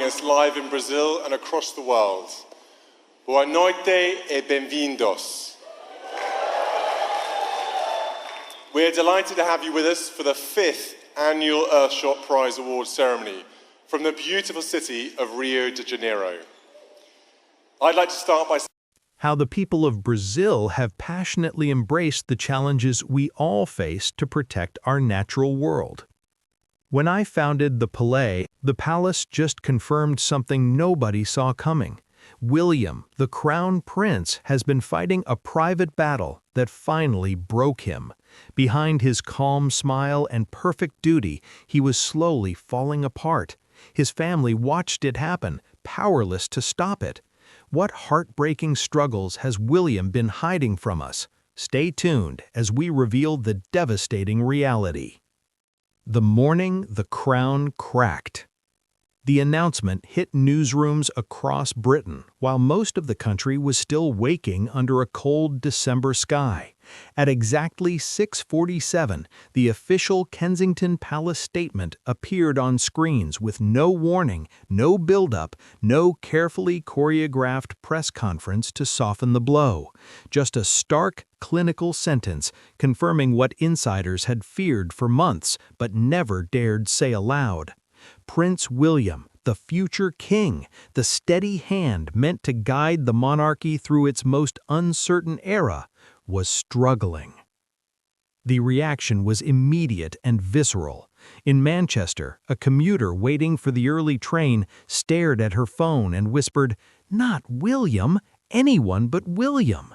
us live in Brazil and across the world. Boa noite e bem-vindos. We're delighted to have you with us for the 5th annual Earthshot Prize Award ceremony from the beautiful city of Rio de Janeiro. I'd like to start by saying how the people of Brazil have passionately embraced the challenges we all face to protect our natural world. When I founded the Palais, the palace just confirmed something nobody saw coming. William, the Crown Prince, has been fighting a private battle that finally broke him. Behind his calm smile and perfect duty, he was slowly falling apart. His family watched it happen, powerless to stop it. What heartbreaking struggles has William been hiding from us? Stay tuned as we reveal the devastating reality. The morning the crown cracked. The announcement hit newsrooms across Britain while most of the country was still waking under a cold December sky. At exactly 6:47, the official Kensington Palace statement appeared on screens with no warning, no build-up, no carefully choreographed press conference to soften the blow. Just a stark, clinical sentence confirming what insiders had feared for months but never dared say aloud. Prince William, the future king, the steady hand meant to guide the monarchy through its most uncertain era, was struggling. The reaction was immediate and visceral. In Manchester, a commuter waiting for the early train stared at her phone and whispered, "Not William, anyone but William."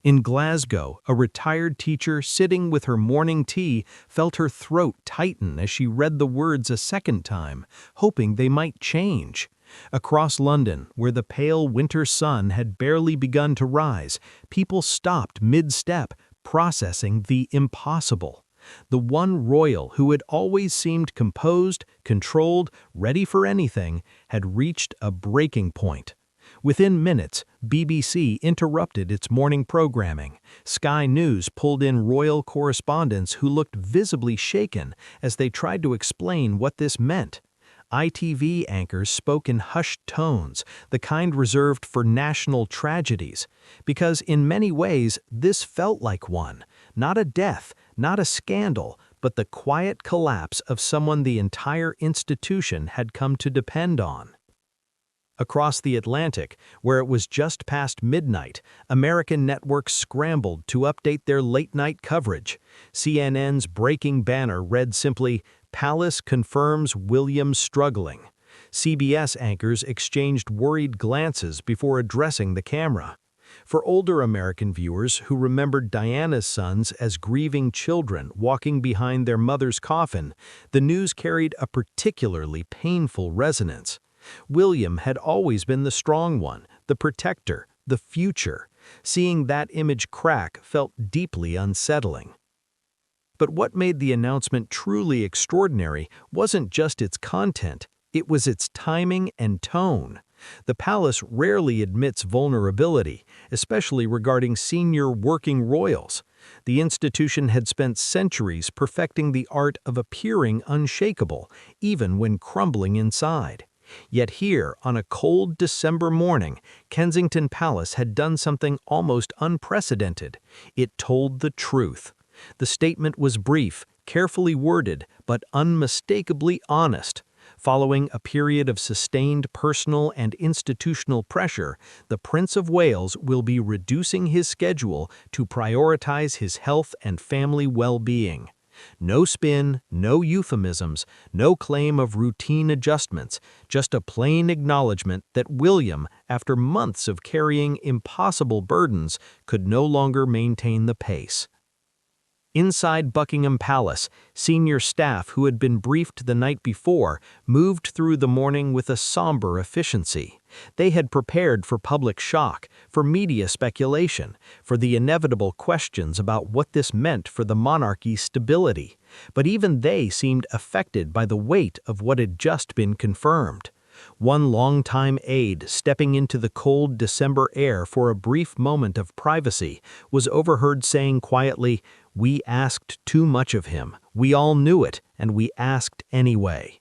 In Glasgow, a retired teacher sitting with her morning tea felt her throat tighten as she read the words a second time, hoping they might change. Across London, where the pale winter sun had barely begun to rise, people stopped mid-step, processing the impossible. The one royal who had always seemed composed, controlled, ready for anything, had reached a breaking point. Within minutes, BBC interrupted its morning programming. Sky News pulled in royal correspondents who looked visibly shaken as they tried to explain what this meant. ITV anchors spoke in hushed tones, the kind reserved for national tragedies, because in many ways this felt like one. Not a death, not a scandal, but the quiet collapse of someone the entire institution had come to depend on. Across the Atlantic, where it was just past midnight, American networks scrambled to update their late-night coverage. CNN's breaking banner read simply, "Palace confirms William struggling." CBS anchors exchanged worried glances before addressing the camera. For older American viewers who remembered Diana's sons as grieving children walking behind their mother's coffin, the news carried a particularly painful resonance. William had always been the strong one, the protector, the future. Seeing that image crack felt deeply unsettling. But what made the announcement truly extraordinary wasn't just its content, it was its timing and tone. The palace rarely admits vulnerability, especially regarding senior working royals. The institution had spent centuries perfecting the art of appearing unshakable, even when crumbling inside. Yet here, on a cold December morning, Kensington Palace had done something almost unprecedented. It told the truth. The statement was brief, carefully worded, but unmistakably honest. Following a period of sustained personal and institutional pressure, the Prince of Wales will be reducing his schedule to prioritize his health and family well-being. No spin, no euphemisms, no claim of routine adjustments, just a plain acknowledgement that William, after months of carrying impossible burdens, could no longer maintain the pace. Inside Buckingham Palace, senior staff who had been briefed the night before moved through the morning with a somber efficiency. They had prepared for public shock, for media speculation, for the inevitable questions about what this meant for the monarchy's stability. But even they seemed affected by the weight of what had just been confirmed. One longtime aide, stepping into the cold December air for a brief moment of privacy, was overheard saying quietly, "We asked too much of him. We all knew it, and we asked anyway."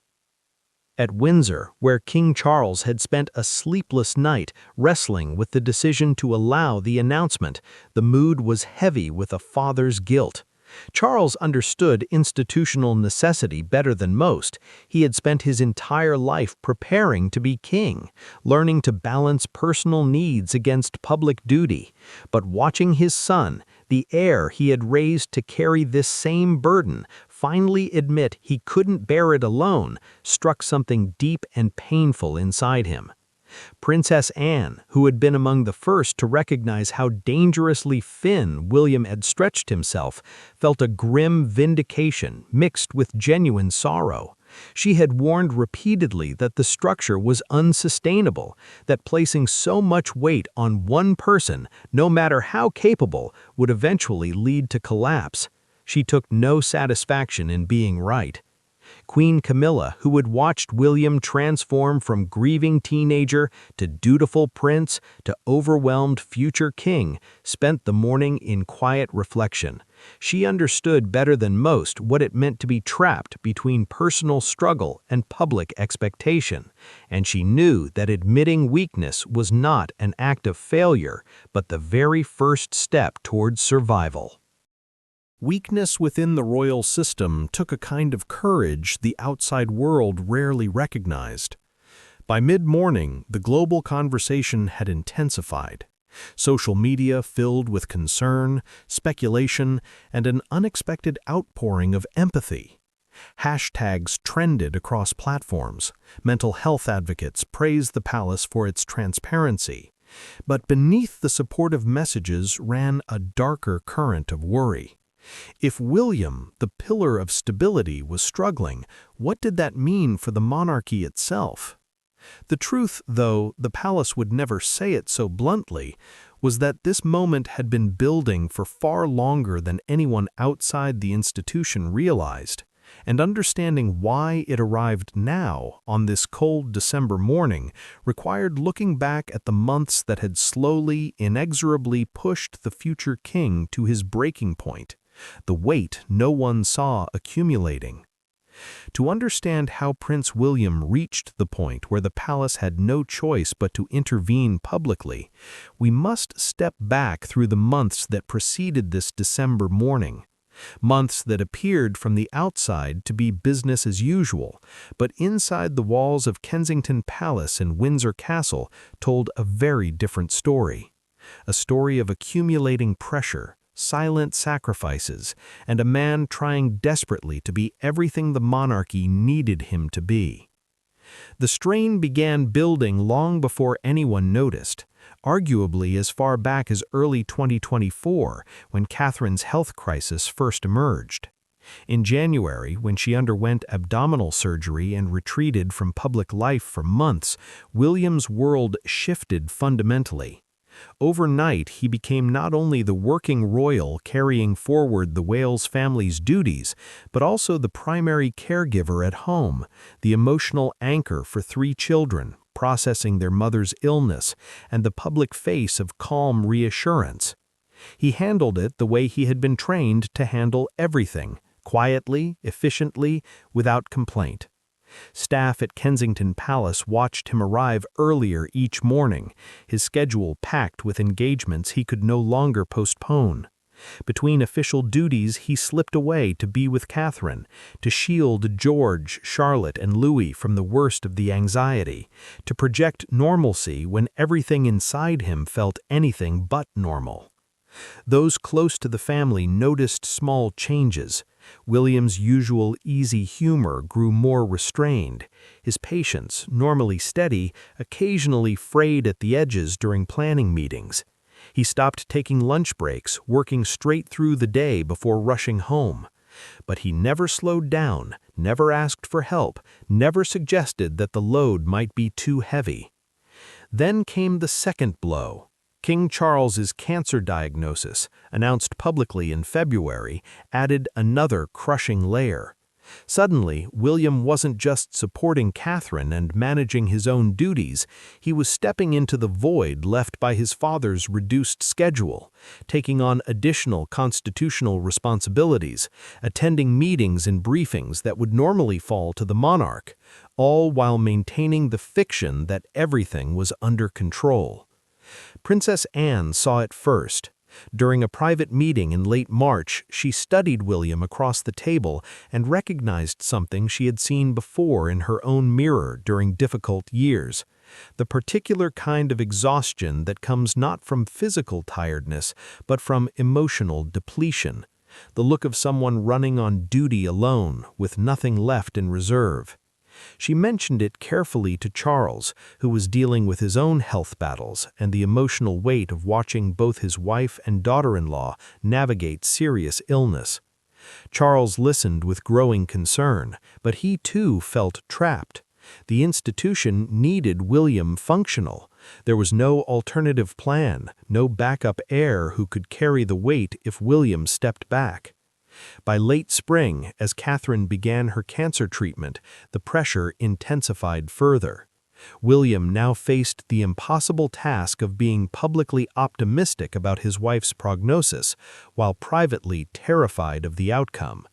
At Windsor, where King Charles had spent a sleepless night wrestling with the decision to allow the announcement, the mood was heavy with a father's guilt. Charles understood institutional necessity better than most. He had spent his entire life preparing to be king, learning to balance personal needs against public duty. But watching his son, the heir he had raised to carry this same burden, finally admit he couldn't bear it alone, struck something deep and painful inside him. Princess Anne, who had been among the first to recognize how dangerously thin William had stretched himself, felt a grim vindication mixed with genuine sorrow. She had warned repeatedly that the structure was unsustainable, that placing so much weight on one person, no matter how capable, would eventually lead to collapse. She took no satisfaction in being right. Queen Camilla, who had watched William transform from grieving teenager to dutiful prince to overwhelmed future king, spent the morning in quiet reflection. She understood better than most what it meant to be trapped between personal struggle and public expectation, and she knew that admitting weakness was not an act of failure, but the very first step towards survival. Weakness within the royal system took a kind of courage the outside world rarely recognized. By mid-morning, the global conversation had intensified. Social media filled with concern, speculation, and an unexpected outpouring of empathy. Hashtags trended across platforms. Mental health advocates praised the palace for its transparency. But beneath the supportive messages ran a darker current of worry. If William, the pillar of stability, was struggling, what did that mean for the monarchy itself? The truth, though the palace would never say it so bluntly, was that this moment had been building for far longer than anyone outside the institution realized, and understanding why it arrived now, on this cold December morning, required looking back at the months that had slowly, inexorably pushed the future king to his breaking point. The weight no one saw accumulating. To understand how Prince William reached the point where the palace had no choice but to intervene publicly, we must step back through the months that preceded this December morning. Months that appeared from the outside to be business as usual, but inside the walls of Kensington Palace and Windsor Castle told a very different story. A story of accumulating pressure, silent sacrifices, and a man trying desperately to be everything the monarchy needed him to be. The strain began building long before anyone noticed, arguably as far back as early 2024, when Catherine's health crisis first emerged. In January, when she underwent abdominal surgery and retreated from public life for months, William's world shifted fundamentally. Overnight, he became not only the working royal carrying forward the Wales family's duties, but also the primary caregiver at home, the emotional anchor for 3 children, processing their mother's illness, and the public face of calm reassurance. He handled it the way he had been trained to handle everything, quietly, efficiently, without complaint. Staff at Kensington Palace watched him arrive earlier each morning, his schedule packed with engagements he could no longer postpone. Between official duties, he slipped away to be with Catherine, to shield George, Charlotte, and Louis from the worst of the anxiety, to project normalcy when everything inside him felt anything but normal. Those close to the family noticed small changes. William's usual easy humor grew more restrained. His patience, normally steady, occasionally frayed at the edges during planning meetings. He stopped taking lunch breaks, working straight through the day before rushing home. But he never slowed down, never asked for help, never suggested that the load might be too heavy. Then came the second blow. King Charles's cancer diagnosis, announced publicly in February, added another crushing layer. Suddenly, William wasn't just supporting Catherine and managing his own duties, he was stepping into the void left by his father's reduced schedule, taking on additional constitutional responsibilities, attending meetings and briefings that would normally fall to the monarch, all while maintaining the fiction that everything was under control. Princess Anne saw it first. During a private meeting in late March, she studied William across the table and recognized something she had seen before in her own mirror during difficult years. The particular kind of exhaustion that comes not from physical tiredness, but from emotional depletion. The look of someone running on duty alone, with nothing left in reserve. She mentioned it carefully to Charles, who was dealing with his own health battles and the emotional weight of watching both his wife and daughter-in-law navigate serious illness. Charles listened with growing concern, but he too felt trapped. The institution needed William functional. There was no alternative plan, no backup heir who could carry the weight if William stepped back. By late spring, as Catherine began her cancer treatment, the pressure intensified further. William now faced the impossible task of being publicly optimistic about his wife's prognosis, while privately terrified of the outcome.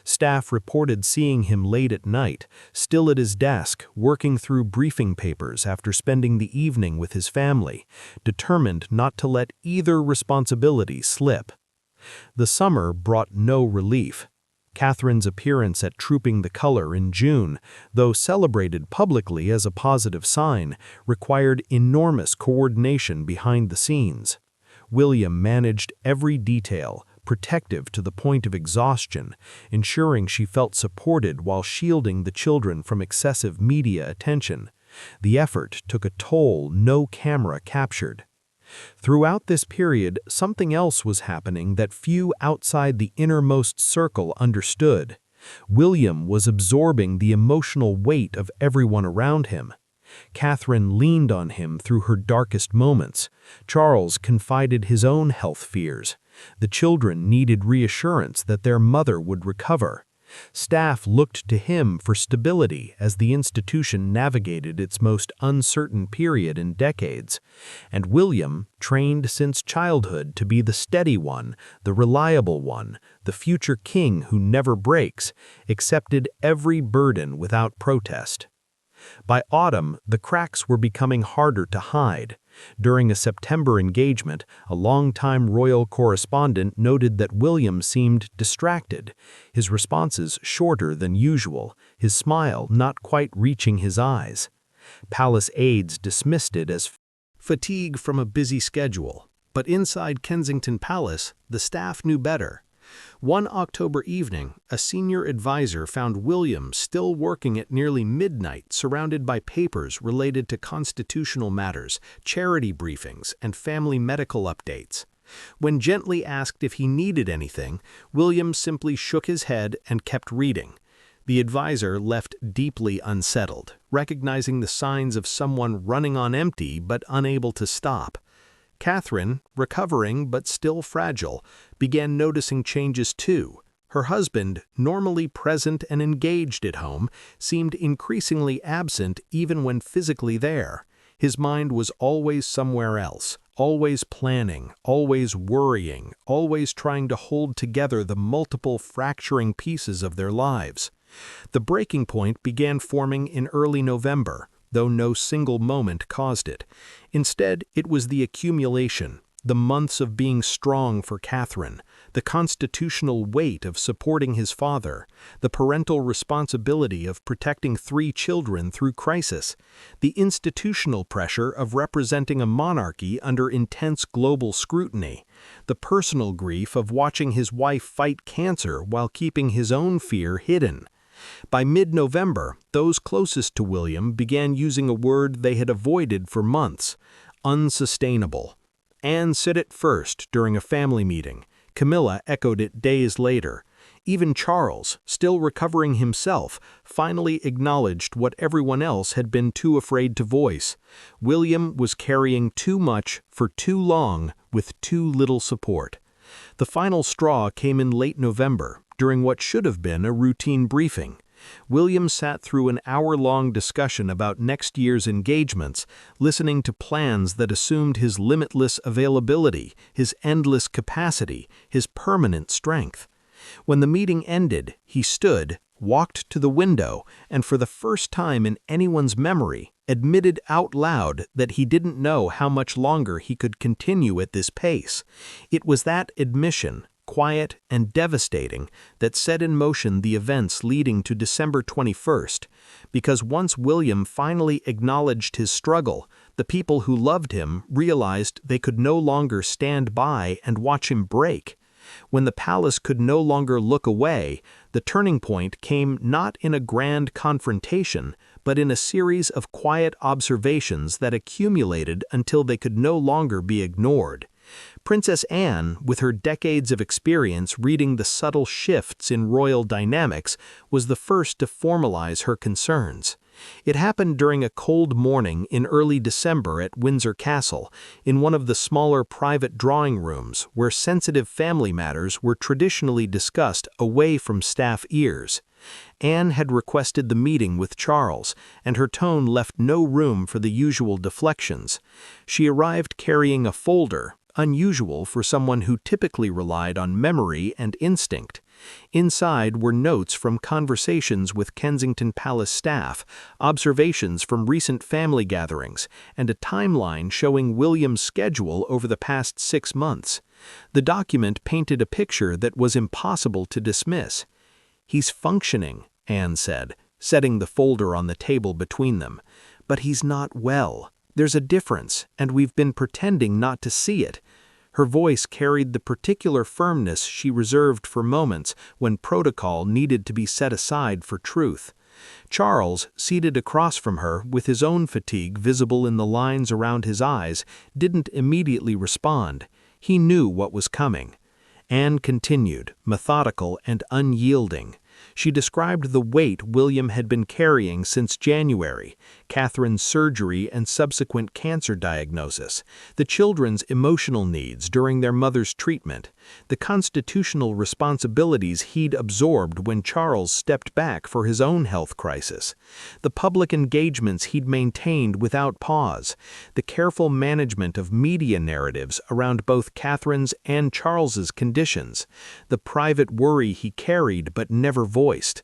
Staff reported seeing him late at night, still at his desk, working through briefing papers after spending the evening with his family, determined not to let either responsibility slip. The summer brought no relief. Catherine's appearance at Trooping the Color in June, though celebrated publicly as a positive sign, required enormous coordination behind the scenes. William managed every detail, protective to the point of exhaustion, ensuring she felt supported while shielding the children from excessive media attention. The effort took a toll no camera captured. Throughout this period, something else was happening that few outside the innermost circle understood. William was absorbing the emotional weight of everyone around him. Catherine leaned on him through her darkest moments. Charles confided his own health fears. The children needed reassurance that their mother would recover. Staff looked to him for stability as the institution navigated its most uncertain period in decades. And William, trained since childhood to be the steady one, the reliable one, the future king who never breaks, accepted every burden without protest. By autumn, the cracks were becoming harder to hide. During a September engagement, a longtime royal correspondent noted that William seemed distracted, his responses shorter than usual, his smile not quite reaching his eyes. Palace aides dismissed it as fatigue from a busy schedule, but inside Kensington Palace, the staff knew better. One October evening, a senior advisor found William still working at nearly midnight, surrounded by papers related to constitutional matters, charity briefings, and family medical updates. When gently asked if he needed anything, William simply shook his head and kept reading. The advisor left deeply unsettled, recognizing the signs of someone running on empty but unable to stop. Catherine, recovering but still fragile, began noticing changes too. Her husband, normally present and engaged at home, seemed increasingly absent even when physically there. His mind was always somewhere else, always planning, always worrying, always trying to hold together the multiple fracturing pieces of their lives. The breaking point began forming in early November, though no single moment caused it. Instead, it was the accumulation, the months of being strong for Catherine, the constitutional weight of supporting his father, the parental responsibility of protecting 3 children through crisis, the institutional pressure of representing a monarchy under intense global scrutiny, the personal grief of watching his wife fight cancer while keeping his own fear hidden. By mid-November, those closest to William began using a word they had avoided for months: unsustainable. Anne said it first during a family meeting. Camilla echoed it days later. Even Charles, still recovering himself, finally acknowledged what everyone else had been too afraid to voice. William was carrying too much for too long with too little support. The final straw came in late November, during what should have been a routine briefing. William sat through an hour-long discussion about next year's engagements, listening to plans that assumed his limitless availability, his endless capacity, his permanent strength. When the meeting ended, he stood, walked to the window, and for the first time in anyone's memory, admitted out loud that he didn't know how much longer he could continue at this pace. It was that admission, quiet and devastating, that set in motion the events leading to December 21st, because once William finally acknowledged his struggle, the people who loved him realized they could no longer stand by and watch him break. When the palace could no longer look away, the turning point came not in a grand confrontation, but in a series of quiet observations that accumulated until they could no longer be ignored. Princess Anne, with her decades of experience reading the subtle shifts in royal dynamics, was the first to formalize her concerns. It happened during a cold morning in early December at Windsor Castle, in one of the smaller private drawing rooms where sensitive family matters were traditionally discussed away from staff ears. Anne had requested the meeting with Charles, and her tone left no room for the usual deflections. She arrived carrying a folder, unusual for someone who typically relied on memory and instinct. Inside were notes from conversations with Kensington Palace staff, observations from recent family gatherings, and a timeline showing William's schedule over the past 6 months. The document painted a picture that was impossible to dismiss. "He's functioning," Anne said, setting the folder on the table between them. "But he's not well. There's a difference, and we've been pretending not to see it." Her voice carried the particular firmness she reserved for moments when protocol needed to be set aside for truth. Charles, seated across from her, with his own fatigue visible in the lines around his eyes, didn't immediately respond. He knew what was coming. Anne continued, methodical and unyielding. She described the weight William had been carrying since January, Catherine's surgery and subsequent cancer diagnosis, the children's emotional needs during their mother's treatment, the constitutional responsibilities he'd absorbed when Charles stepped back for his own health crisis, the public engagements he'd maintained without pause, the careful management of media narratives around both Catherine's and Charles's conditions, the private worry he carried but never voiced.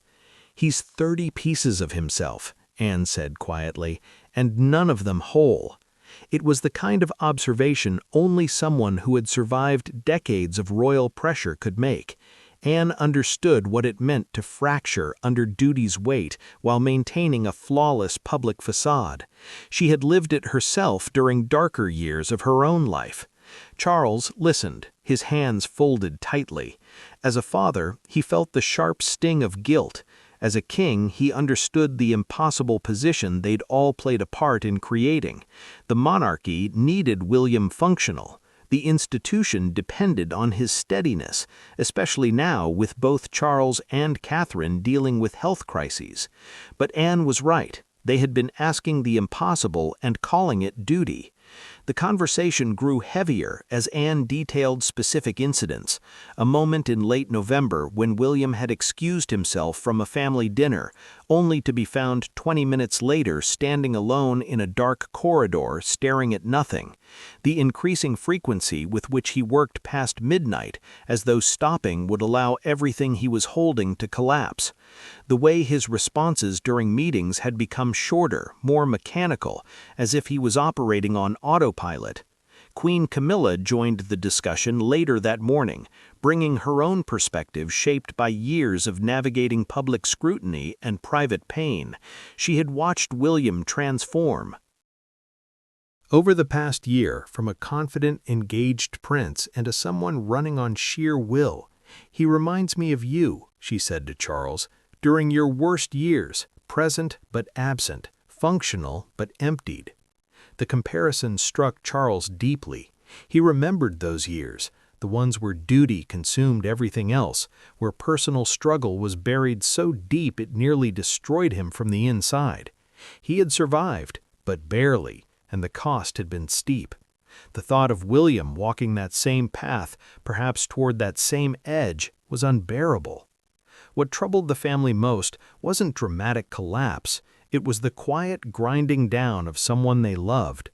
"He's 30 pieces of himself," Anne said quietly, "and none of them whole." It was the kind of observation only someone who had survived decades of royal pressure could make. Anne understood what it meant to fracture under duty's weight while maintaining a flawless public facade. She had lived it herself during darker years of her own life. Charles listened, his hands folded tightly. As a father, he felt the sharp sting of guilt. As a king, he understood the impossible position they'd all played a part in creating. The monarchy needed William functional. The institution depended on his steadiness, especially now with both Charles and Catherine dealing with health crises. But Anne was right. They had been asking the impossible and calling it duty. The conversation grew heavier as Anne detailed specific incidents. A moment in late November when William had excused himself from a family dinner, only to be found 20 minutes later standing alone in a dark corridor staring at nothing. The increasing frequency with which he worked past midnight, as though stopping would allow everything he was holding to collapse. The way his responses during meetings had become shorter, more mechanical, as if he was operating on autopilot. Queen Camilla joined the discussion later that morning, bringing her own perspective shaped by years of navigating public scrutiny and private pain. She had watched William transform. "Over the past year, from a confident, engaged prince and a someone running on sheer will, he reminds me of you," she said to Charles, "during your worst years, present but absent, functional but emptied." The comparison struck Charles deeply. He remembered those years, the ones where duty consumed everything else, where personal struggle was buried so deep it nearly destroyed him from the inside. He had survived, but barely, and the cost had been steep. The thought of William walking that same path, perhaps toward that same edge, was unbearable. What troubled the family most wasn't dramatic collapse, it was the quiet grinding down of someone they loved.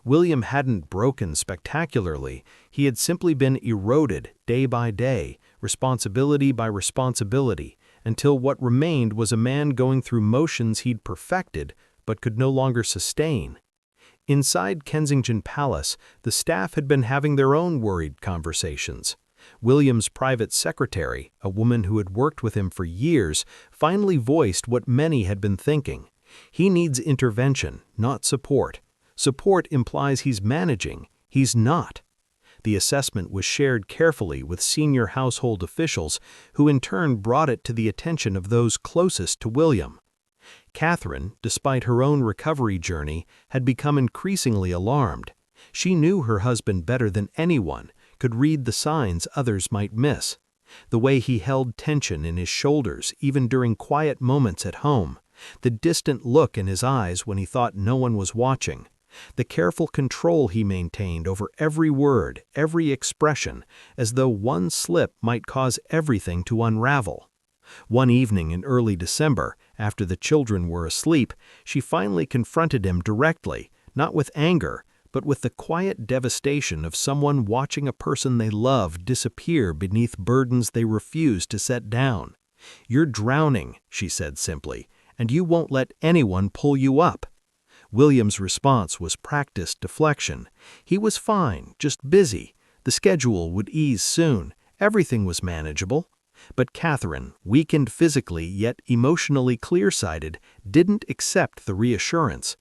William hadn't broken spectacularly, he had simply been eroded day by day, responsibility by responsibility, until what remained was a man going through motions he'd perfected but could no longer sustain. Inside Kensington Palace, the staff had been having their own worried conversations. William's private secretary, a woman who had worked with him for years, finally voiced what many had been thinking. He needs intervention, not support. Support implies he's managing. He's not. The assessment was shared carefully with senior household officials, who in turn brought it to the attention of those closest to William. Catherine, despite her own recovery journey, had become increasingly alarmed. She knew her husband better than anyone, could read the signs others might miss. The way he held tension in his shoulders even during quiet moments at home, the distant look in his eyes when he thought no one was watching, the careful control he maintained over every word, every expression, as though one slip might cause everything to unravel. One evening in early December, after the children were asleep, she finally confronted him directly, not with anger, but with the quiet devastation of someone watching a person they love disappear beneath burdens they refuse to set down. "You're drowning," she said simply, "and you won't let anyone pull you up." William's response was practiced deflection. He was fine, just busy. The schedule would ease soon. Everything was manageable. But Catherine, weakened physically yet emotionally clear-sighted, didn't accept the reassurance.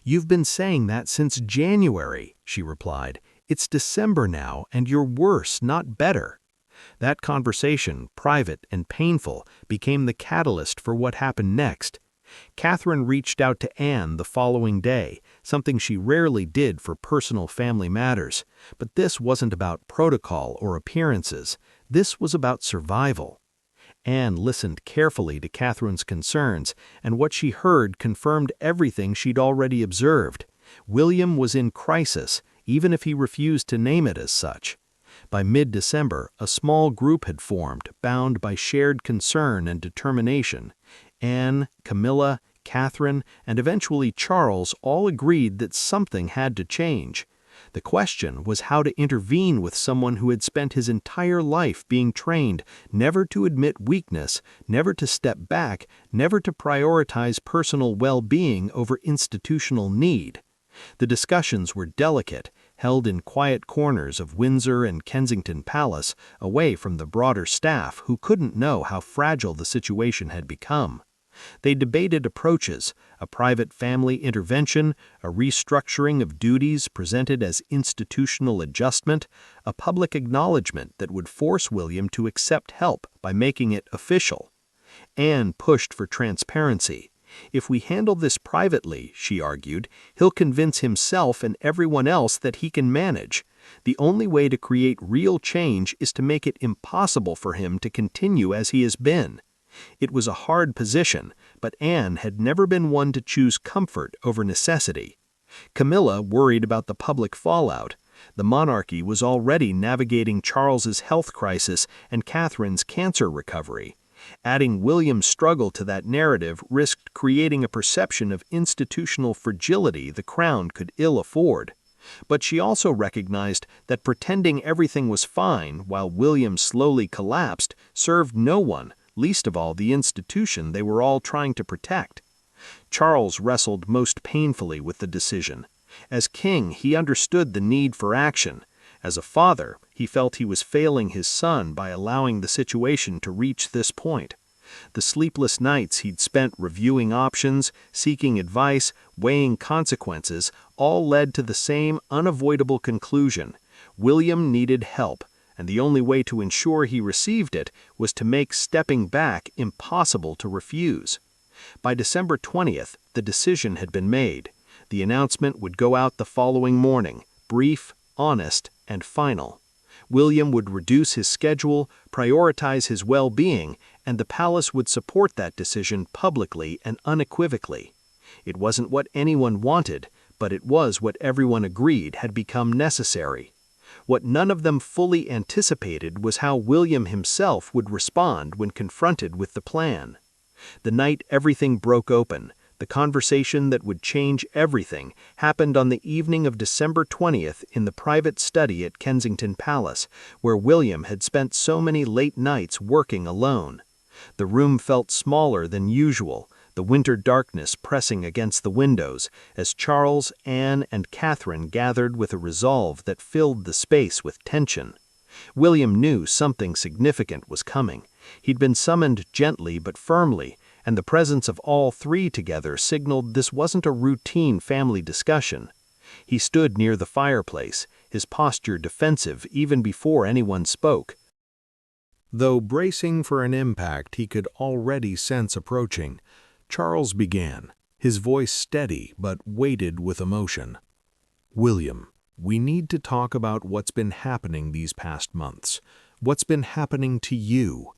"You've been saying that since January," she replied. "It's December now, and you're worse, not better." That conversation, private and painful, became the catalyst for what happened next. Catherine reached out to Anne the following day, something she rarely did for personal family matters. But this wasn't about protocol or appearances. This was about survival. Anne listened carefully to Catherine's concerns, and what she heard confirmed everything she'd already observed. William was in crisis, even if he refused to name it as such. By mid-December, a small group had formed, bound by shared concern and determination. Anne, Camilla, Catherine, and eventually Charles all agreed that something had to change. The question was how to intervene with someone who had spent his entire life being trained never to admit weakness, never to step back, never to prioritize personal well-being over institutional need. The discussions were delicate, held in quiet corners of Windsor and Kensington Palace, away from the broader staff who couldn't know how fragile the situation had become. They debated approaches, a private family intervention, a restructuring of duties presented as institutional adjustment, a public acknowledgement that would force William to accept help by making it official. Anne pushed for transparency. "If we handle this privately," she argued, "he'll convince himself and everyone else that he can manage. The only way to create real change is to make it impossible for him to continue as he has been." It was a hard position, but Anne had never been one to choose comfort over necessity. Camilla worried about the public fallout. The monarchy was already navigating Charles's health crisis and Catherine's cancer recovery. Adding William's struggle to that narrative risked creating a perception of institutional fragility the Crown could ill afford. But she also recognized that pretending everything was fine while William slowly collapsed served no one, least of all the institution they were all trying to protect. Charles wrestled most painfully with the decision. As king, he understood the need for action. As a father, he felt he was failing his son by allowing the situation to reach this point. The sleepless nights he'd spent reviewing options, seeking advice, weighing consequences, all led to the same unavoidable conclusion. William needed help, and the only way to ensure he received it was to make stepping back impossible to refuse. By December 20th, the decision had been made. The announcement would go out the following morning, brief, honest, and final. William would reduce his schedule, prioritize his well-being, and the palace would support that decision publicly and unequivocally. It wasn't what anyone wanted, but it was what everyone agreed had become necessary. What none of them fully anticipated was how William himself would respond when confronted with the plan. The night everything broke open, the conversation that would change everything happened on the evening of December 20th in the private study at Kensington Palace, where William had spent so many late nights working alone. The room felt smaller than usual, the winter darkness pressing against the windows as Charles, Anne, and Catherine gathered with a resolve that filled the space with tension. William knew something significant was coming. He'd been summoned gently but firmly, and the presence of all three together signaled this wasn't a routine family discussion. He stood near the fireplace, his posture defensive even before anyone spoke. Though bracing for an impact he could already sense approaching, Charles began, his voice steady but weighted with emotion. "William, we need to talk about what's been happening these past months. What's been happening to you?"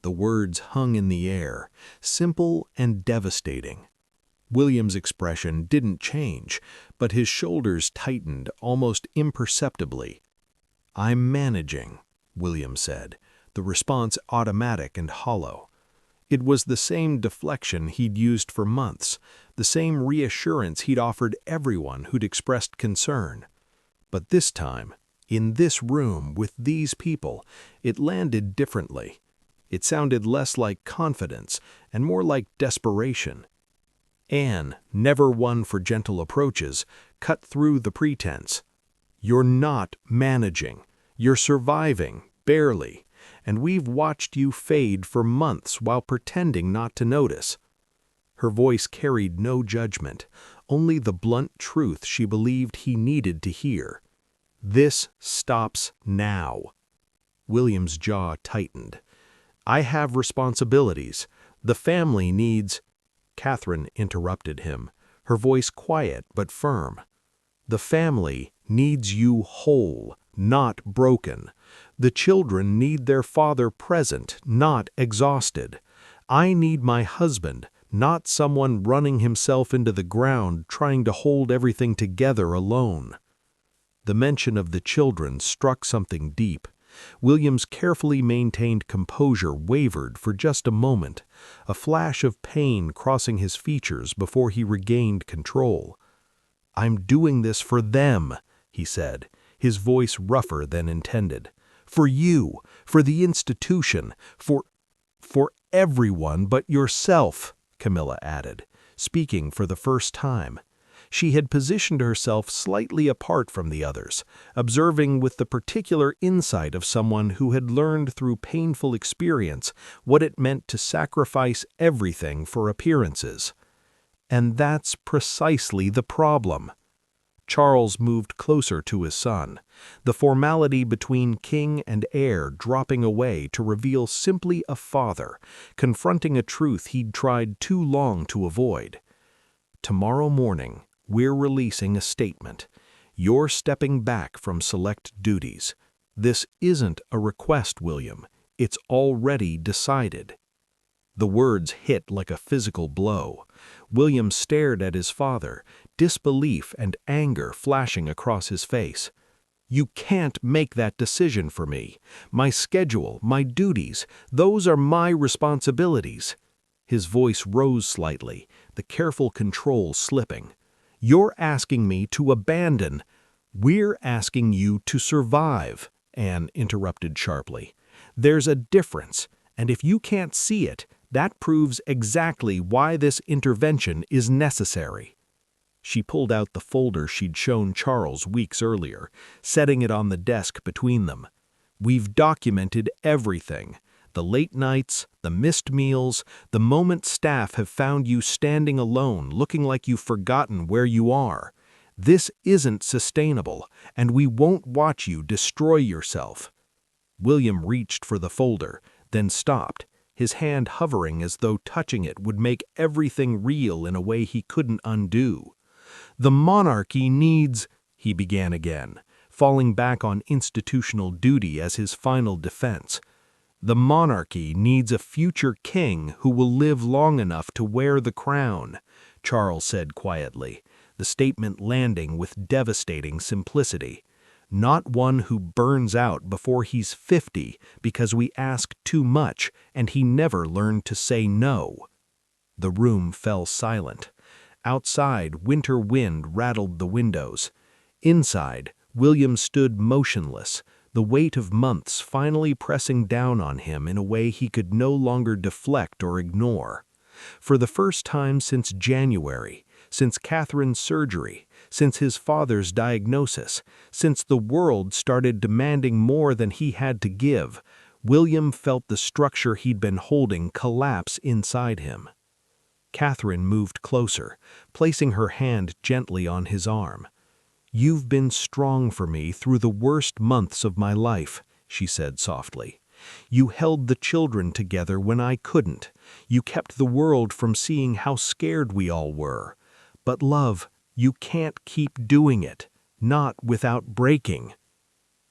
The words hung in the air, simple and devastating. William's expression didn't change, but his shoulders tightened almost imperceptibly. "I'm managing," William said, the response automatic and hollow. It was the same deflection he'd used for months, the same reassurance he'd offered everyone who'd expressed concern. But this time, in this room with these people, it landed differently. It sounded less like confidence and more like desperation. Anne, never one for gentle approaches, cut through the pretense. "You're not managing. You're surviving, barely, and we've watched you fade for months while pretending not to notice." Her voice carried no judgment, only the blunt truth she believed he needed to hear. "This stops now." William's jaw tightened. "I have responsibilities. The family needs—" Catherine interrupted him, her voice quiet but firm. "The family needs you whole, not broken. The children need their father present, not exhausted. I need my husband, not someone running himself into the ground trying to hold everything together alone." The mention of the children struck something deep. William's carefully maintained composure wavered for just a moment, a flash of pain crossing his features before he regained control. "I'm doing this for them," he said, his voice rougher than intended. "For you, for the institution, for everyone but yourself," Camilla added, speaking for the first time. She had positioned herself slightly apart from the others, observing with the particular insight of someone who had learned through painful experience what it meant to sacrifice everything for appearances. And that's precisely the problem. Charles moved closer to his son, the formality between king and heir dropping away to reveal simply a father, confronting a truth he'd tried too long to avoid. "Tomorrow morning, we're releasing a statement. You're stepping back from select duties. This isn't a request, William. It's already decided." The words hit like a physical blow. William stared at his father, disbelief and anger flashing across his face. "You can't make that decision for me. My schedule, my duties, those are my responsibilities." His voice rose slightly, the careful control slipping. "You're asking me to abandon—" "We're asking you to survive," Anne interrupted sharply. "There's a difference, and if you can't see it, that proves exactly why this intervention is necessary." She pulled out the folder she'd shown Charles weeks earlier, setting it on the desk between them. "We've documented everything. The late nights, the missed meals, the moment staff have found you standing alone, looking like you've forgotten where you are. This isn't sustainable, and we won't watch you destroy yourself." William reached for the folder, then stopped, his hand hovering as though touching it would make everything real in a way he couldn't undo. "The monarchy needs—" he began again, falling back on institutional duty as his final defense. "The monarchy needs a future king who will live long enough to wear the crown," Charles said quietly, the statement landing with devastating simplicity. not one who burns out before he's 50 because we ask too much and he never learned to say no. The room fell silent. Outside, winter wind rattled the windows. Inside, William stood motionless, the weight of months finally pressing down on him in a way he could no longer deflect or ignore. For the first time since January, since Catherine's surgery, since his father's diagnosis, since the world started demanding more than he had to give, William felt the structure he'd been holding collapse inside him. Catherine moved closer, placing her hand gently on his arm. "You've been strong for me through the worst months of my life," she said softly. "You held the children together when I couldn't. You kept the world from seeing how scared we all were. But love, you can't keep doing it, not without breaking."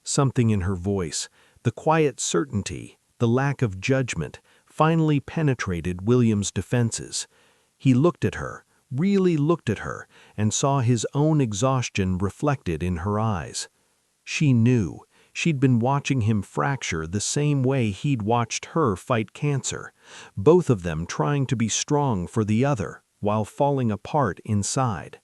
Something in her voice, the quiet certainty, the lack of judgment, finally penetrated William's defenses. He looked at her, really looked at her, and saw his own exhaustion reflected in her eyes. She knew. She'd been watching him fracture the same way he'd watched her fight cancer, both of them trying to be strong for the other while falling apart inside.